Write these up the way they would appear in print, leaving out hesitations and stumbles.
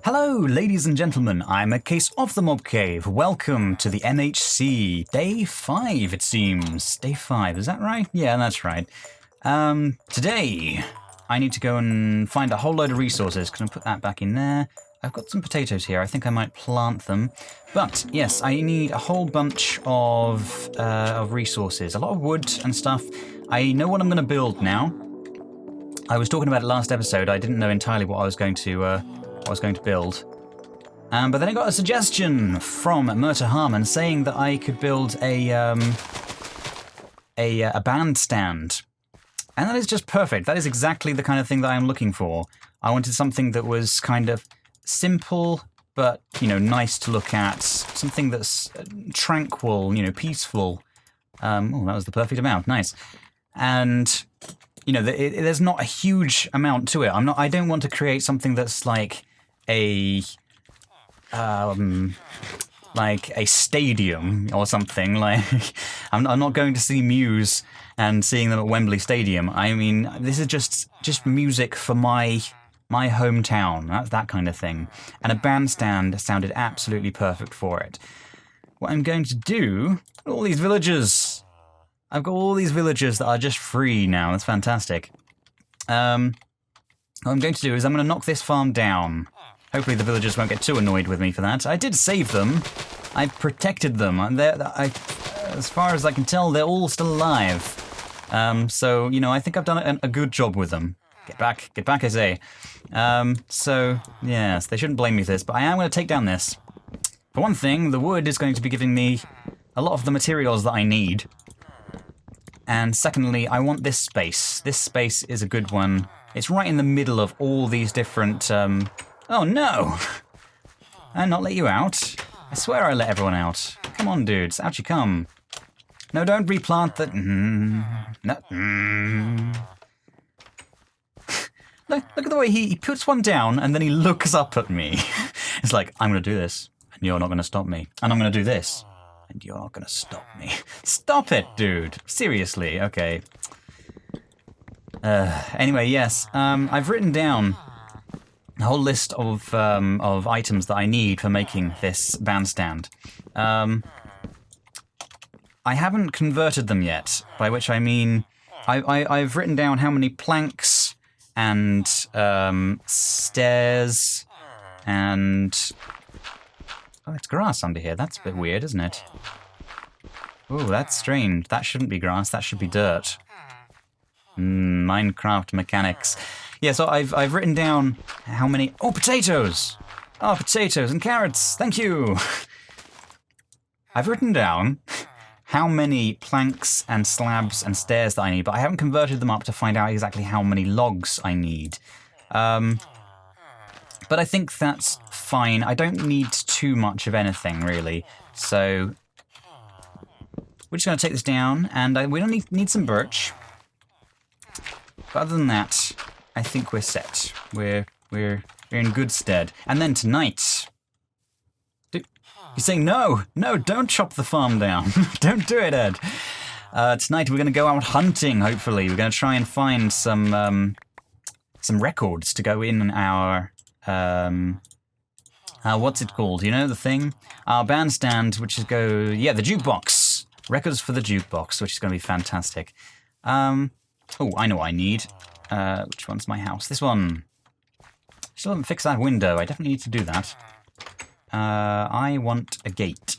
Hello, ladies and gentlemen. I'm a case of the Mob Cave. Welcome to the MHC. Day 5, it seems. Day 5, is that right? Yeah, that's right. Today, I need to go and find a whole load of resources. Can I put that back in there? I've got some potatoes here. I think I might plant them. But, yes, I need a whole bunch of resources. A lot of wood and stuff. I know what I'm going to build now. I was talking about it last episode. I didn't know entirely what I was going to build. But then I got a suggestion from Murta Harmon saying that I could build a bandstand. And that is just perfect. That is exactly the kind of thing that I'm looking for. I wanted something that was kind of simple, but, you know, nice to look at. Something that's tranquil, you know, peaceful. Oh, that was the perfect amount. Nice. And, you know, there's not a huge amount to it. I don't want to create something that's like a stadium or something. Like, I'm not going to see Muse and seeing them at Wembley Stadium. I mean, this is just music for my hometown. That's that kind of thing. And a bandstand sounded absolutely perfect for it. What I'm going to do, all these villagers. I've got all these villagers that are just free now. That's fantastic. What I'm going to do is I'm going to knock this farm down. Hopefully the villagers won't get too annoyed with me for that. I did save them. I protected them. As far as I can tell, they're all still alive. So, you know, I think I've done a good job with them. Get back, I say. So, yes, they shouldn't blame me for this, but I am going to take down this. For one thing, the wood is going to be giving me a lot of the materials that I need. And secondly, I want this space. This space is a good one. It's right in the middle of all these different... Oh, no! I'll not let you out. I swear I let everyone out. Come on, dudes. Out you come. No, don't replant the... No. Look at the way he puts one down and then he looks up at me. It's like, I'm going to do this, and you're not going to stop me. And I'm going to do this, and you're not going to stop me. Stop it, dude. Seriously. Okay. Anyway, yes. I've written down a whole list of items that I need for making this bandstand. I haven't converted them yet, by which I mean I've written down how many planks and stairs and... Oh, it's grass under here. That's a bit weird, isn't it? Oh, that's strange. That shouldn't be grass. That should be dirt. Minecraft mechanics. Yeah, so I've written down how many... Oh, potatoes! Oh, potatoes and carrots. Thank you. I've written down how many planks and slabs and stairs that I need, but I haven't converted them up to find out exactly how many logs I need. But I think that's fine. I don't need too much of anything, really. So we're just going to take this down, and we don't need some birch. But other than that, I think we're set. We're in good stead. And then tonight... You're saying no, don't chop the farm down. Don't do it, Ed. Tonight we're going to go out hunting, hopefully. We're going to try and find some records to go in our... what's it called? You know, the thing? Our bandstand, which is the jukebox. Records for the jukebox, which is going to be fantastic. Oh, I know what I need. Which one's my house? This one. Still haven't fixed that window. I definitely need to do that. I want a gate.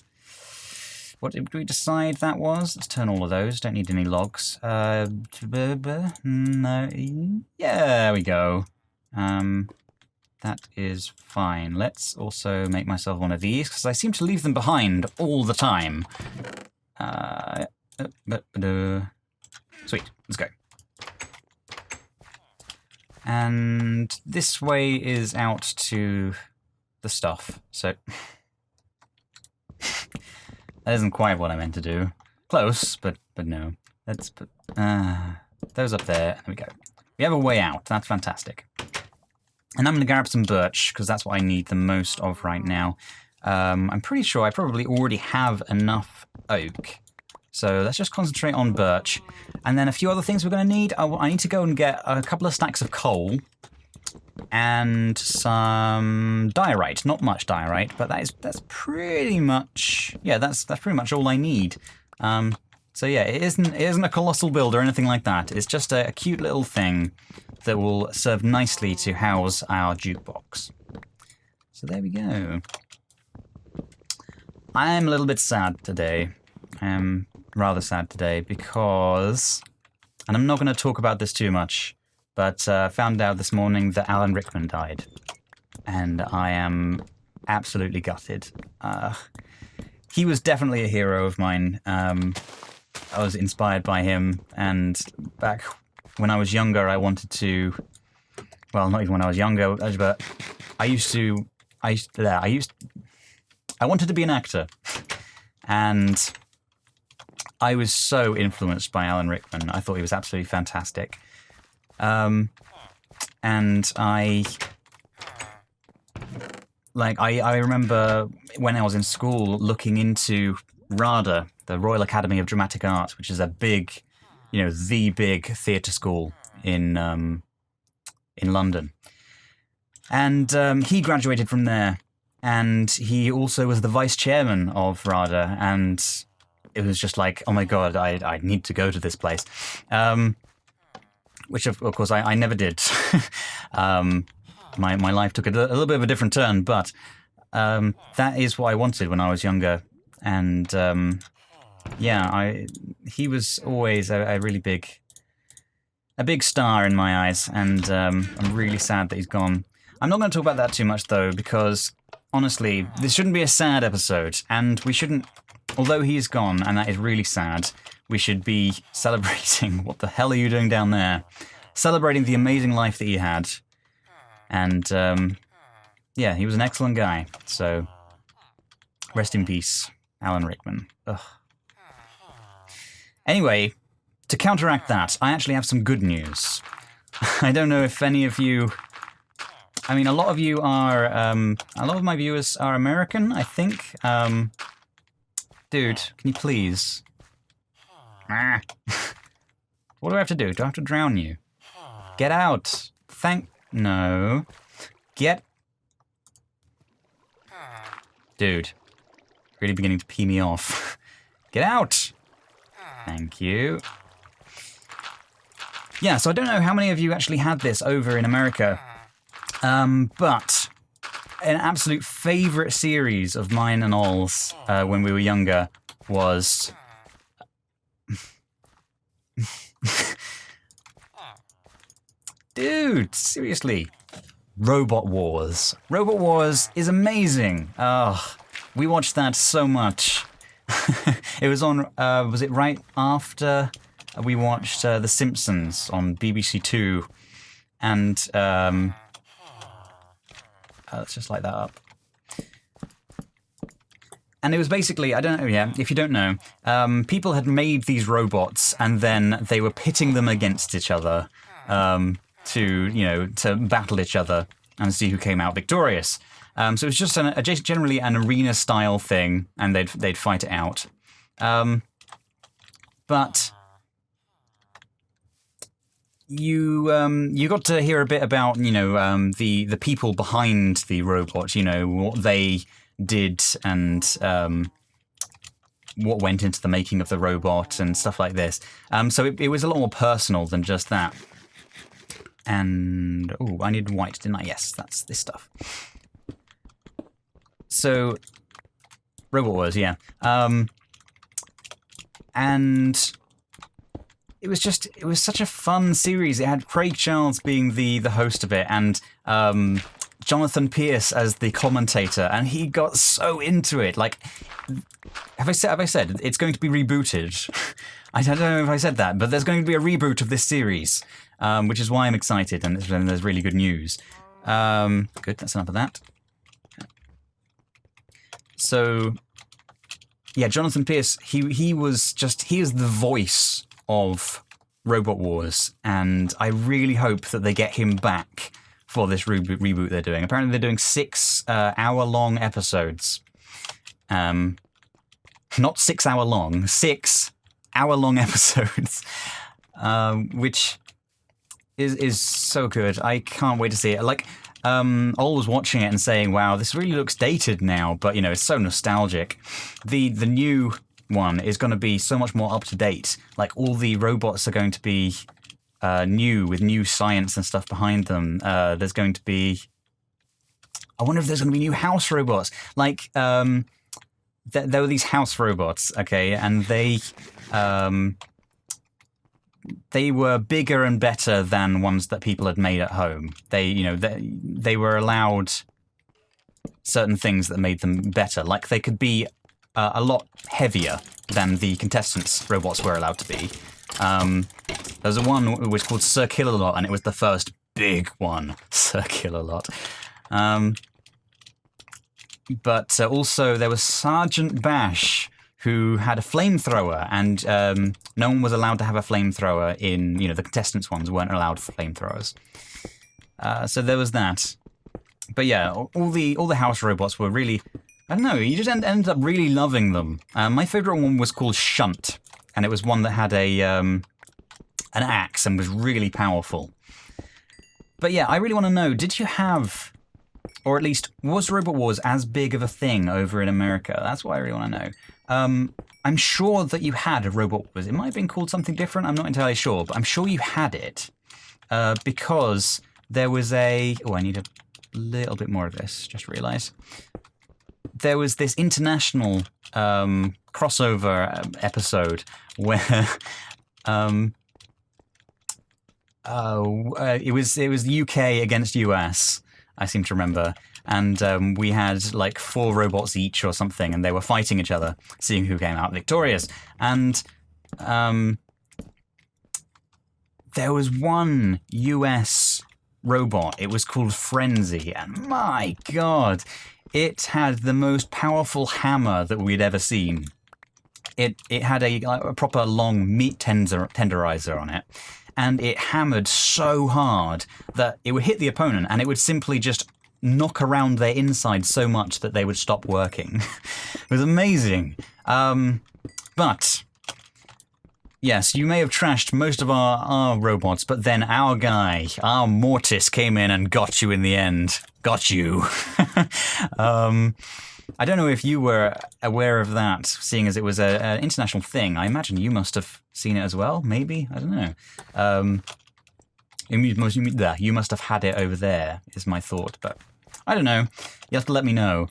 What did we decide that was? Let's turn all of those. Don't need any logs. No. Yeah, there we go. That is fine. Let's also make myself one of these, because I seem to leave them behind all the time. Sweet. Let's go. And this way is out to the stuff, so... That isn't quite what I meant to do. Close, but no. Let's put those up there. There we go. We have a way out. That's fantastic. And I'm going to grab some birch, because that's what I need the most of right now. I'm pretty sure I probably already have enough oak. So let's just concentrate on birch. And then a few other things we're going to need. I need to go and get a couple of stacks of coal. and some diorite. Not much diorite, but that's pretty much, yeah, that's pretty much all I need. So yeah, it isn't a colossal build or anything like that. It's just a cute little thing that will serve nicely to house our jukebox. So there we go. I'm a little bit sad today. I'm rather sad today because, and I'm not going to talk about this too much, but I found out this morning that Alan Rickman died. And I am absolutely gutted. He was definitely a hero of mine. I was inspired by him, and back when I was younger, I wanted to, well, not even when I was younger, but I wanted to be an actor. And I was so influenced by Alan Rickman. I thought he was absolutely fantastic. And I remember when I was in school looking into RADA, the Royal Academy of Dramatic Art, which is a big, the big theatre school in London. And he graduated from there, and he also was the vice chairman of RADA, and it was just like, oh my god, I need to go to this place. Which of course I never did. My life took a little bit of a different turn, but that is what I wanted when I was younger. And he was always a really big star in my eyes, and I'm really sad that he's gone. I'm not going to talk about that too much though, because honestly, this shouldn't be a sad episode, and we shouldn't, although he is gone, and that is really sad, we should be celebrating. What the hell are you doing down there? Celebrating the amazing life that he had. And yeah, he was an excellent guy. So rest in peace, Alan Rickman. Ugh. Anyway, to counteract that, I actually have some good news. I don't know if any of you, I mean, a lot of you are, a lot of my viewers are American, I think. Dude, can you please? What do I have to do? Do I have to drown you? Get out! No. Get... Dude. Really beginning to pee me off. Get out! Thank you. Yeah, so I don't know how many of you actually had this over in America, but an absolute favourite series of mine and Ol's when we were younger was... Dude, seriously. Robot Wars. Robot Wars is amazing. Oh, we watched that so much. It was on, was it right after we watched The Simpsons on BBC Two? And, let's just light that up. And it was basically, I don't know, yeah, if you don't know, people had made these robots and then they were pitting them against each other to battle each other and see who came out victorious. So it was just generally an arena-style thing, and they'd fight it out. But you got to hear a bit about the people behind the robots, what they did and what went into the making of the robot and stuff like this. So it was a lot more personal than just that. And oh, I needed white, didn't I? Yes, that's this stuff. So Robot Wars, yeah. And it was such a fun series. It had Craig Charles being the host of it, and Jonathan Pierce as the commentator, and he got so into it. Like, have I said it's going to be rebooted? I don't know if I said that, but there's going to be a reboot of this series, which is why I'm excited, and there's really good news. Good, that's enough of that. So, yeah, Jonathan Pierce, he is the voice of Robot Wars, and I really hope that they get him back for this reboot they're doing. Apparently they're doing 6 hour-long episodes. Not 6 hour long, 6 hour-long episodes, which is so good. I can't wait to see it. Like, Ol was watching it and saying, "Wow, this really looks dated now," but you know, it's so nostalgic. The new one is going to be so much more up to date. Like, all the robots are going to be new, with new science and stuff behind them. There's going to be. I wonder if there's going to be new house robots. Like, there were these house robots, okay, and they were bigger and better than ones that people had made at home. They were allowed certain things that made them better. Like, they could be a lot heavier than the contestants' robots were allowed to be. There was one which was called Circular, and it was the first big one, Circular. But also there was Sergeant Bash, who had a flamethrower, and no one was allowed to have a flamethrower in, the contestants' ones weren't allowed flamethrowers. So there was that. But yeah, all the house robots were really, I don't know, you just ended up really loving them. My favourite one was called Shunt, and it was one that had an axe and was really powerful. But yeah, I really want to know, did you have, or at least, was Robot Wars as big of a thing over in America? That's what I really want to know. I'm sure that you had a Robot Wars. It might have been called something different, I'm not entirely sure, but I'm sure you had it. Because there was a... Oh, I need a little bit more of this, just realised. There was this international crossover episode where... it was UK against US, I seem to remember. And we had like 4 robots each or something, and they were fighting each other, seeing who came out victorious. And there was one US robot. It was called Frenzy, and my God, it had the most powerful hammer that we'd ever seen. It had a proper long meat tenderizer on it, and it hammered so hard that it would hit the opponent, and it would simply just knock around their inside so much that they would stop working. It was amazing. But yes, you may have trashed most of our robots, but then our guy, our Mortis, came in and got you in the end. Got you. I don't know if you were aware of that, seeing as it was an international thing. I imagine you must have seen it as well, maybe? I don't know. You must have had it over there, is my thought, but I don't know. You have to let me know.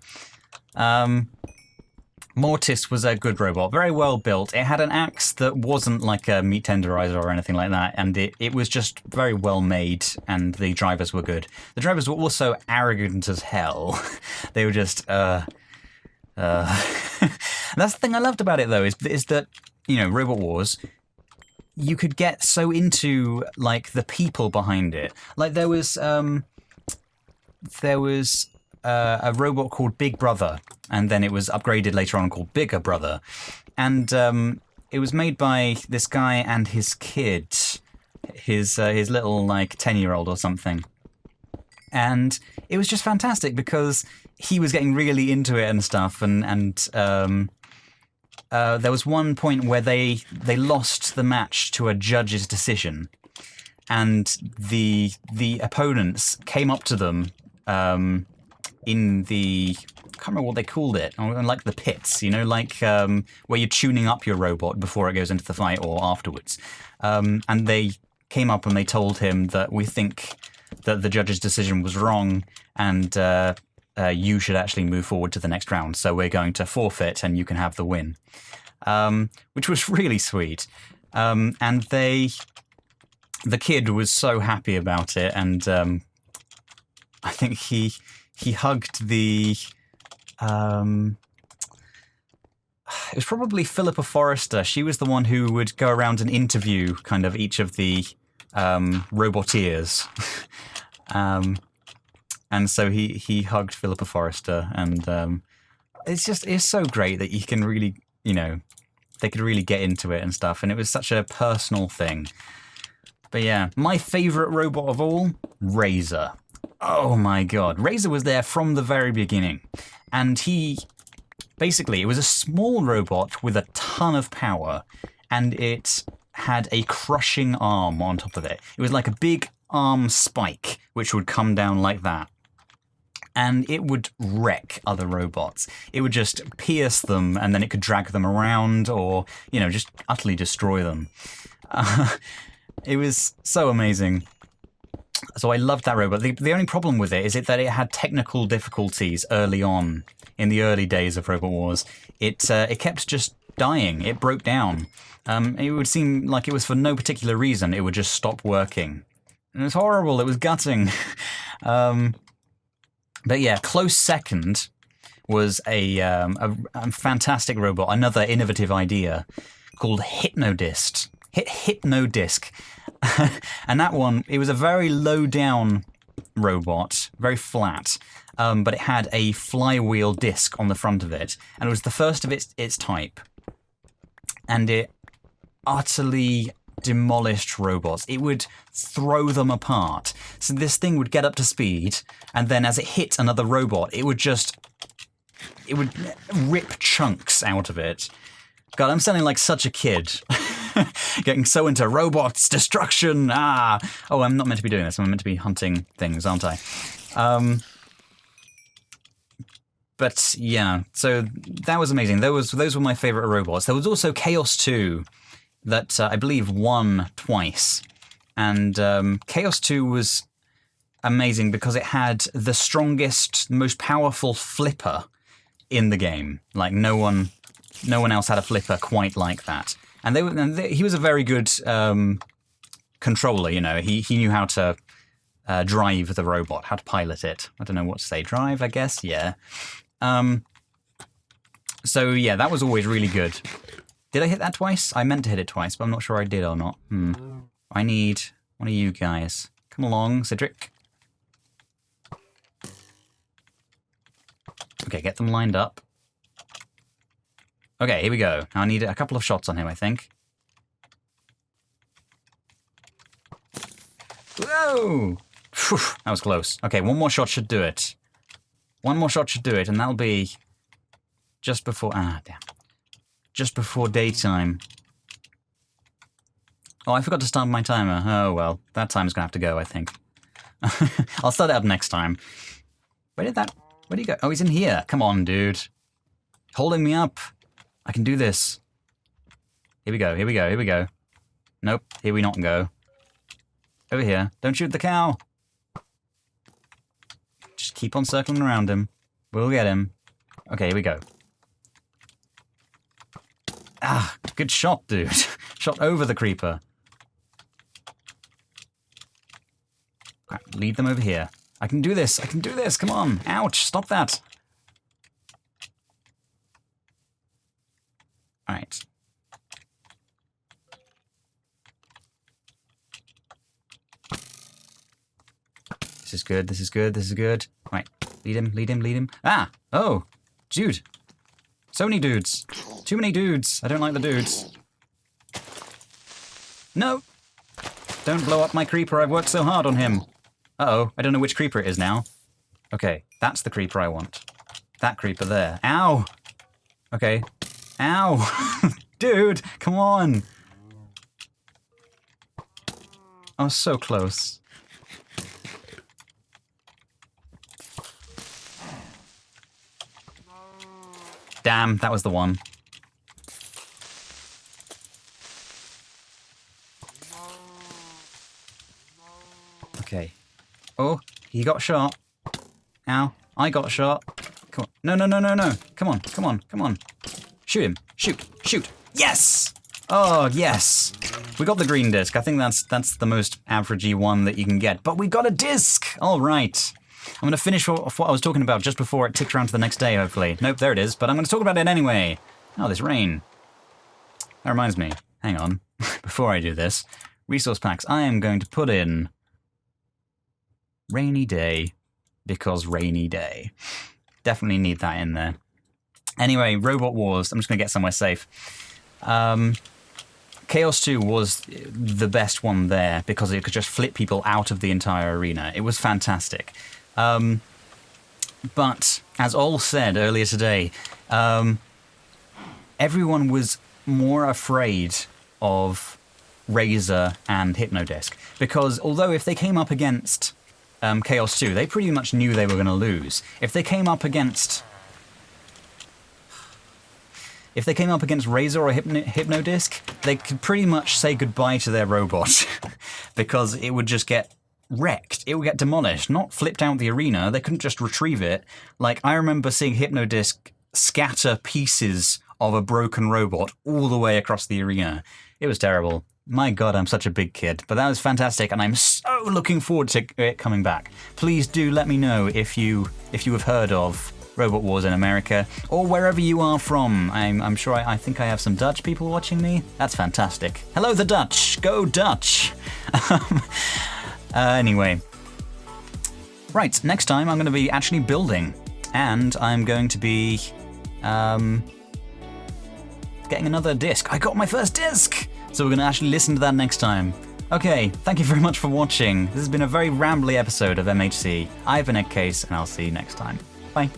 Mortis was a good robot, very well built. It had an axe that wasn't like a meat tenderizer or anything like that, and it was just very well made, and the drivers were good. The drivers were also arrogant as hell. They were just... That's the thing I loved about it, though, is that, Robot Wars... You could get so into like the people behind it. Like there was a robot called Big Brother, and then it was upgraded later on called Bigger Brother, and it was made by this guy and his kid, his little like 10-year-old or something, and it was just fantastic because he was getting really into it and stuff, and there was one point where they lost the match to a judge's decision, and the opponents came up to them in the... I can't remember what they called it, like the pits, where you're tuning up your robot before it goes into the fight or afterwards. And they came up and they told him that we think that the judge's decision was wrong, and you should actually move forward to the next round. So we're going to forfeit and you can have the win. Which was really sweet. And the kid was so happy about it. And I think he hugged the... it was probably Philippa Forrester. She was the one who would go around and interview kind of each of the roboteers. And so he hugged Philippa Forrester, and it's so great that you can really, they could really get into it and stuff, and it was such a personal thing. But yeah, my favourite robot of all, Razor. Oh my God, Razor was there from the very beginning, and basically, it was a small robot with a ton of power, and it had a crushing arm on top of it. It was like a big arm spike, which would come down like that. And it would wreck other robots. It would just pierce them, and then it could drag them around, or, you know, just utterly destroy them. It was so amazing. So I loved that robot. The only problem with it is that it had technical difficulties early on, in the early days of Robot Wars. It kept just dying. It broke down. It would seem like it was for no particular reason. It would just stop working. And it was horrible. It was gutting. But yeah, close second was a fantastic robot, another innovative idea called Hypnodisc. Hypnodisc. And that one, it was a very low down robot, very flat, but it had a flywheel disc on the front of it, and it was the first of its type. And it utterly demolished robots. It would throw them apart. So this thing would get up to speed, and then as it hit another robot, it would rip chunks out of it. God, I'm sounding like such a kid. Getting so into robots, destruction, Oh, I'm not meant to be doing this. I'm meant to be hunting things, aren't I? But yeah, so that was amazing. Those were my favorite robots. There was also Chaos 2 that I believe won twice. And Chaos 2 was amazing because it had the strongest, most powerful flipper in the game. Like no one else had a flipper quite like that. And he was a very good controller, you know. He knew how to drive the robot, how to pilot it. I don't know what to say. Drive, I guess? Yeah. So yeah, that was always really good. Did I hit that twice? I meant to hit it twice, but I'm not sure I did or not. I need one of you guys. Come along, Cedric. Okay, get them lined up. Okay, here we go. I need a couple of shots on him, I think. Whoa! Phew, that was close. Okay, one more shot should do it. One more shot should do it, and that'll be just before... damn. Just before daytime. Oh, I forgot to start my timer. Oh, well, that time's gonna have to go, I think. I'll start it up next time. Where did he go? Oh, he's in here. Come on, dude. Holding me up. I can do this. Here we go, here we go, here we go. Nope, here we not go. Over here. Don't shoot the cow. Just keep on circling around him. We'll get him. Okay, here we go. Good shot, dude. Shot over the creeper. Right, lead them over here. I can do this, I can do this, come on. Ouch, stop that. Alright. This is good, this is good, this is good. Right, lead him, lead him, lead him. Oh, dude. So many dudes. Too many dudes. I don't like the dudes. No. Don't blow up my creeper, I've worked so hard on him. Uh-oh, I don't know which creeper it is now. Okay, that's the creeper I want. That creeper there. Ow! Okay. Ow! Dude, come on! Oh, so close. Damn, that was the one. Okay. Oh, he got shot. Ow, I got shot. Come on. No, no, no, no, no. Come on, come on, come on. Shoot him. Shoot, shoot. Yes! Oh, yes. We got the green disc. I think that's the most averagey one that you can get. But we got a disc! All right. I'm going to finish off what I was talking about just before it ticks around to the next day, hopefully. Nope, there it is. But I'm going to talk about it anyway. Oh, this rain. That reminds me. Hang on. Before I do this. Resource packs. I am going to put in... rainy day. Because rainy day. Definitely need that in there. Anyway, Robot Wars. I'm just going to get somewhere safe. Chaos 2 was the best one there because it could just flip people out of the entire arena. It was fantastic. But, as Ol said earlier today, everyone was more afraid of Razor and Hypnodisc. Because although if they came up against Chaos 2, they pretty much knew they were going to lose. If they came up against Razor or Hypnodisc, they could pretty much say goodbye to their robot because it would just get wrecked. It would get demolished, not flipped out the arena. They couldn't just retrieve it. Like, I remember seeing Hypnodisc scatter pieces of a broken robot all the way across the arena. It was terrible. My God, I'm such a big kid. But that was fantastic, and I'm so looking forward to it coming back. Please do let me know if you have heard of Robot Wars in America, or wherever you are from. I'm sure I think I have some Dutch people watching me. That's fantastic. Hello, the Dutch! Go Dutch! Anyway. Right, next time I'm going to be actually building, and I'm going to be getting another disc. I got my first disc! So we're going to actually listen to that next time. Okay, thank you very much for watching. This has been a very rambly episode of MHC. I've been Ed Case, and I'll see you next time. Bye.